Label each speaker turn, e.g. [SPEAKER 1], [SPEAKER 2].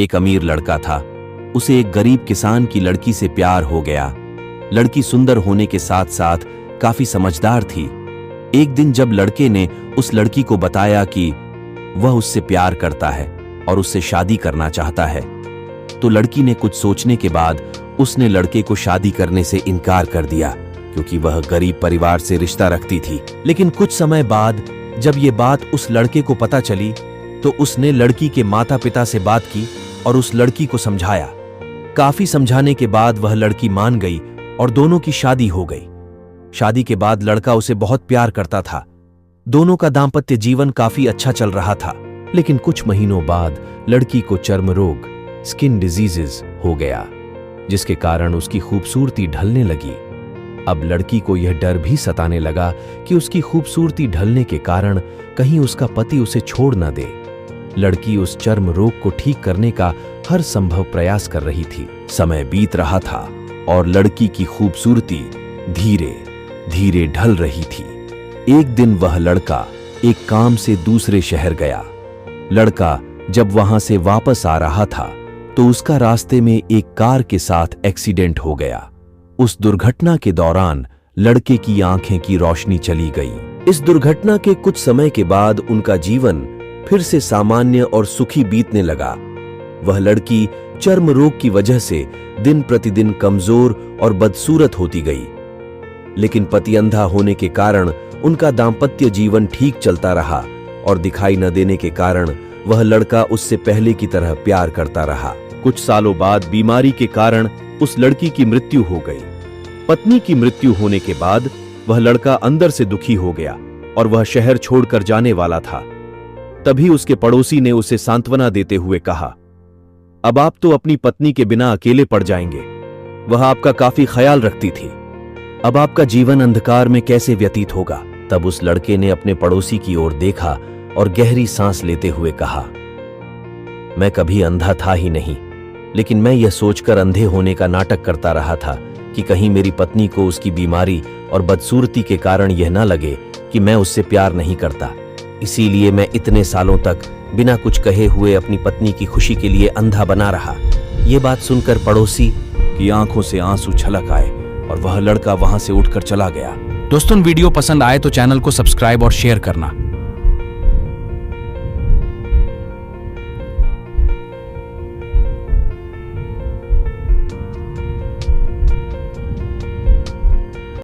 [SPEAKER 1] एक अमीर लड़का था। उसे एक गरीब किसान की लड़की से प्यार हो गया। लड़की सुंदर होने के साथ साथ काफी समझदार थी। एक दिन जब लड़के ने उस लड़की को बताया कि वह उससे प्यार करता है और उससे शादी करना चाहता है, तो लड़की ने कुछ सोचने के बाद उसने लड़के को शादी करने से इनकार कर दिया, क्योंकि वह गरीब परिवार से रिश्ता रखती थी। लेकिन कुछ समय बाद जब ये बात उस लड़के को पता चली, तो उसने लड़की के माता पिता से बात की और उस लड़की को समझाया। काफी समझाने के बाद वह लड़की मान गई और दोनों की शादी हो गई। शादी के बाद लड़का उसे बहुत प्यार करता था। दोनों का दाम्पत्य जीवन काफी अच्छा चल रहा था। लेकिन कुछ महीनों बाद लड़की को चर्म रोग, स्किन डिजीजेस हो गया, जिसके कारण उसकी खूबसूरती ढलने लगी। अब लड़की को यह डर भी सताने लगा कि उसकी खूबसूरती ढलने के कारण कहीं उसका पति उसे छोड़ न दे। लड़की उस चर्म रोग को ठीक करने का हर संभव प्रयास कर रही थी। समय बीत रहा था और लड़की की खूबसूरती धीरे धीरे ढल रही थी। एक दिन वह लड़का एक काम से दूसरे शहर गया। लड़का जब वहां से वापस आ रहा था, तो उसका रास्ते में एक कार के साथ एक्सीडेंट हो गया। उस दुर्घटना के दौरान लड़के की आंखें की रोशनी चली गई। इस दुर्घटना के कुछ समय के बाद उनका जीवन फिर से सामान्य और सुखी बीतने लगा। वह लड़की चर्म रोग की वजह से दिन प्रतिदिन कमजोर और बदसूरत होती गई। लेकिन पति अंधा होने के कारण उनका दाम्पत्य जीवन ठीक चलता रहा और दिखाई न देने के कारण वह लड़का उससे पहले की तरह प्यार करता रहा। कुछ सालों बाद बीमारी के कारण उस लड़की की मृत्यु हो गई। पत्नी की मृत्यु होने के बाद वह लड़का अंदर से दुखी हो गया और वह शहर छोड़कर जाने वाला था। तभी उसके पड़ोसी ने उसे सांत्वना देते हुए कहा, अब आप तो अपनी पत्नी के बिना अकेले पड़ जाएंगे। वह आपका काफी ख्याल रखती थी। अब आपका जीवन अंधकार में कैसे व्यतीत होगा। तब उस लड़के ने अपने पड़ोसी की ओर देखा और गहरी सांस लेते हुए कहा, मैं कभी अंधा था ही नहीं, लेकिन मैं यह सोचकर अंधे होने का नाटक करता रहा था कि कहीं मेरी पत्नी को उसकी बीमारी और बदसूरती के कारण यह ना लगे कि मैं उससे प्यार नहीं करता। इसीलिए मैं इतने सालों तक बिना कुछ कहे हुए अपनी पत्नी की खुशी के लिए अंधा बना रहा। ये बात सुनकर पड़ोसी की आंखों से आंसू छलक आए और वह लड़का वहां से उठकर चला गया।
[SPEAKER 2] दोस्तों, वीडियो पसंद आए तो चैनल को सब्सक्राइब और शेयर करना।